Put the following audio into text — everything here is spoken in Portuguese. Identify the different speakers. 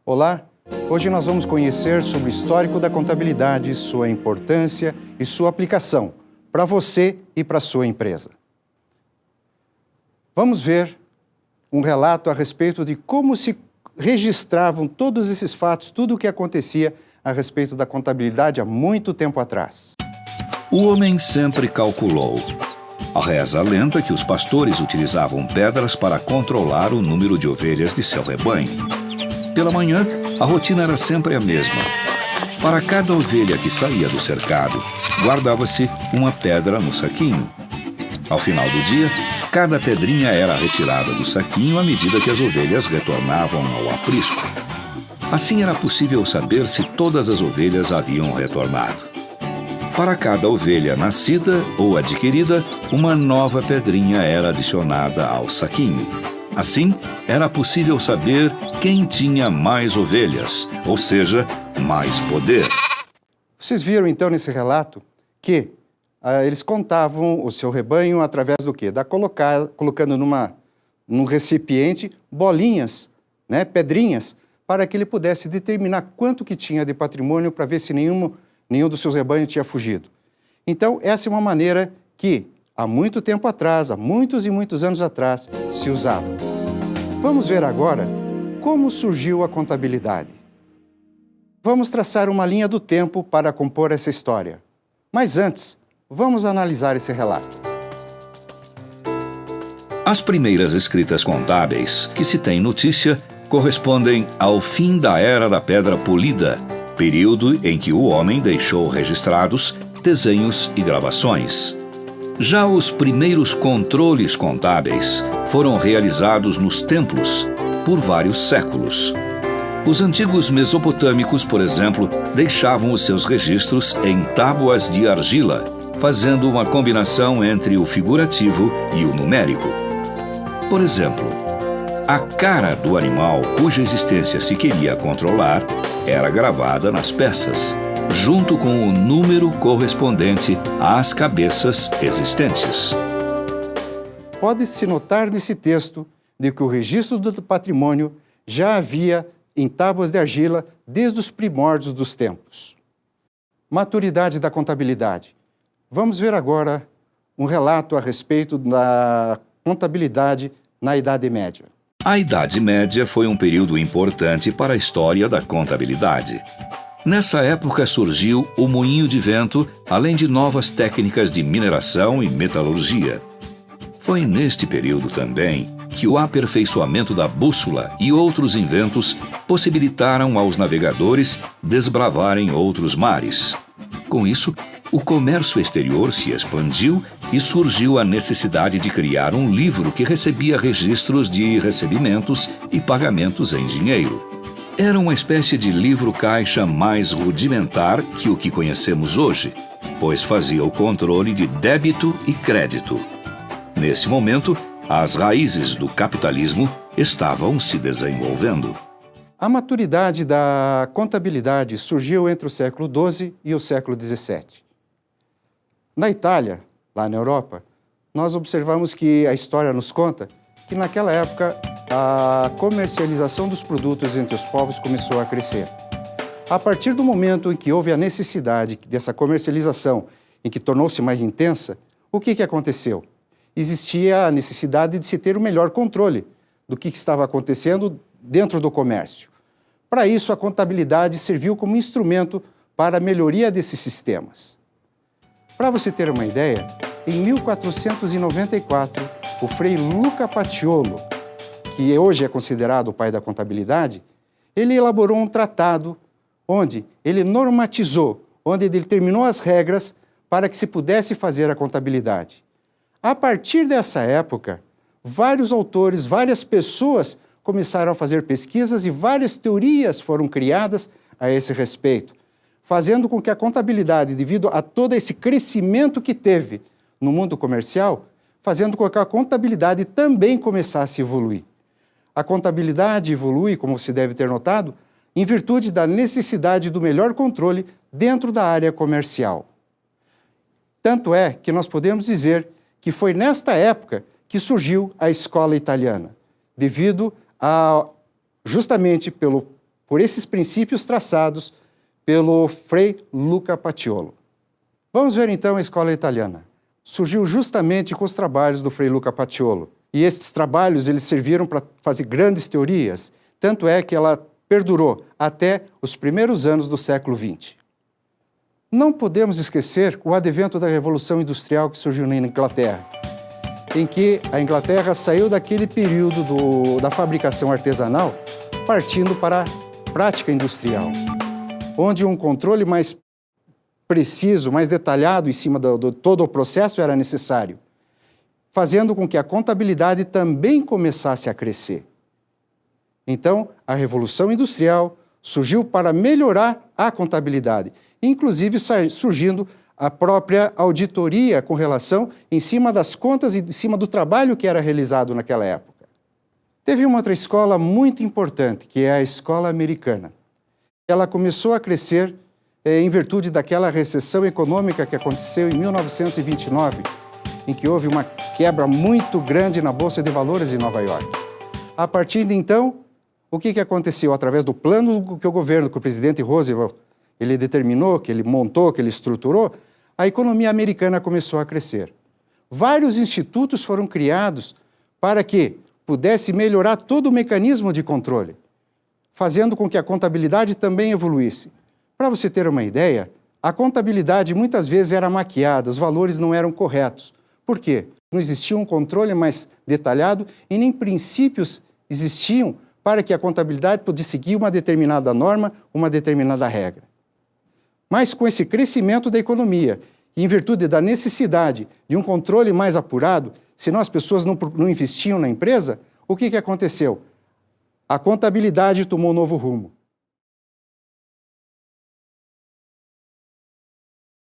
Speaker 1: Olá, hoje nós vamos conhecer sobre o histórico da contabilidade, sua importância e sua aplicação para você e para a sua empresa. Vamos ver um relato a respeito de como se registravam todos esses fatos, tudo o que acontecia a respeito da contabilidade há muito tempo atrás.
Speaker 2: O homem sempre calculou. Reza a lenda que os pastores utilizavam pedras para controlar o número de ovelhas de seu rebanho. Pela manhã, a rotina era sempre a mesma. Para cada ovelha que saía do cercado, guardava-se uma pedra no saquinho. Ao final do dia, cada pedrinha era retirada do saquinho à medida que as ovelhas retornavam ao aprisco. Assim era possível saber se todas as ovelhas haviam retornado. Para cada ovelha nascida ou adquirida, uma nova pedrinha era adicionada ao saquinho. Assim, era possível saber quem tinha mais ovelhas, ou seja, mais poder.
Speaker 1: Vocês viram então nesse relato que eles contavam o seu rebanho através do quê? Colocando num recipiente bolinhas, pedrinhas, para que ele pudesse determinar quanto que tinha de patrimônio para ver se nenhum dos seus rebanhos tinha fugido. Então, essa é uma maneira que, há muito tempo atrás, há muitos e muitos anos atrás, se usava. Vamos ver agora como surgiu a contabilidade. Vamos traçar uma linha do tempo para compor essa história. Mas antes, vamos analisar esse relato.
Speaker 2: As primeiras escritas contábeis que se tem notícia correspondem ao fim da Era da Pedra Polida, período em que o homem deixou registrados desenhos e gravações. Já os primeiros controles contábeis foram realizados nos templos por vários séculos. Os antigos mesopotâmicos, por exemplo, deixavam os seus registros em tábuas de argila, fazendo uma combinação entre o figurativo e o numérico. Por exemplo, a cara do animal cuja existência se queria controlar era gravada nas peças, junto com o número correspondente às cabeças existentes.
Speaker 1: Pode-se notar nesse texto de que o registro do patrimônio já havia em tábuas de argila desde os primórdios dos tempos. Maturidade da contabilidade. Vamos ver agora um relato a respeito da contabilidade na Idade Média.
Speaker 2: A Idade Média foi um período importante para a história da contabilidade. Nessa época surgiu o moinho de vento, além de novas técnicas de mineração e metalurgia. Foi neste período também que o aperfeiçoamento da bússola e outros inventos possibilitaram aos navegadores desbravarem outros mares. Com isso, o comércio exterior se expandiu e surgiu a necessidade de criar um livro que recebia registros de recebimentos e pagamentos em dinheiro. Era uma espécie de livro-caixa mais rudimentar que o que conhecemos hoje, pois fazia o controle de débito e crédito. Nesse momento, as raízes do capitalismo estavam se desenvolvendo.
Speaker 1: A maturidade da contabilidade surgiu entre o século XII e o século XVII. Na Itália, lá na Europa, nós observamos que a história nos conta que naquela época a comercialização dos produtos entre os povos começou a crescer. A partir do momento em que houve a necessidade dessa comercialização, em que tornou-se mais intensa, o que aconteceu? Existia a necessidade de se ter o melhor controle do que estava acontecendo dentro do comércio. Para isso, a contabilidade serviu como instrumento para a melhoria desses sistemas. Para você ter uma ideia, em 1494, o Frei Luca Paciolo, que hoje é considerado o pai da contabilidade, ele elaborou um tratado onde ele normatizou, onde ele determinou as regras para que se pudesse fazer a contabilidade. A partir dessa época, vários autores, várias pessoas começaram a fazer pesquisas e várias teorias foram criadas a esse respeito, fazendo com que a contabilidade, devido a todo esse crescimento que teve no mundo comercial, fazendo com que a contabilidade também começasse a evoluir. A contabilidade evolui, como se deve ter notado, em virtude da necessidade do melhor controle dentro da área comercial. Tanto é que nós podemos dizer que foi nesta época que surgiu a escola italiana, devido justamente pelo por esses princípios traçados pelo Frei Luca Paciolo. Vamos ver então a escola italiana. Surgiu justamente com os trabalhos do Frei Luca Paciolo. E estes trabalhos eles serviram para fazer grandes teorias, tanto é que ela perdurou até os primeiros anos do século XX. Não podemos esquecer o advento da Revolução Industrial que surgiu na Inglaterra, em que a Inglaterra saiu daquele período da fabricação artesanal, partindo para a prática industrial, onde um controle mais preciso, mais detalhado em cima de todo o processo era necessário, fazendo com que a contabilidade também começasse a crescer. Então, a Revolução Industrial surgiu para melhorar a contabilidade, inclusive surgindo a própria auditoria com relação em cima das contas e em cima do trabalho que era realizado naquela época. Teve uma outra escola muito importante, que é a escola americana. Ela começou a crescer em virtude daquela recessão econômica que aconteceu em 1929, em que houve uma quebra muito grande na Bolsa de Valores de Nova York. A partir de então, o que aconteceu? Através do plano que o governo, que o presidente Roosevelt, ele determinou, que ele montou, que ele estruturou, a economia americana começou a crescer. Vários institutos foram criados para que pudesse melhorar todo o mecanismo de controle, fazendo com que a contabilidade também evoluísse. Para você ter uma ideia, a contabilidade muitas vezes era maquiada, os valores não eram corretos. Por quê? Não existia um controle mais detalhado e nem princípios existiam para que a contabilidade pudesse seguir uma determinada norma, uma determinada regra. Mas com esse crescimento da economia e em virtude da necessidade de um controle mais apurado, senão as pessoas não investiam na empresa, o que aconteceu? A contabilidade tomou um novo rumo.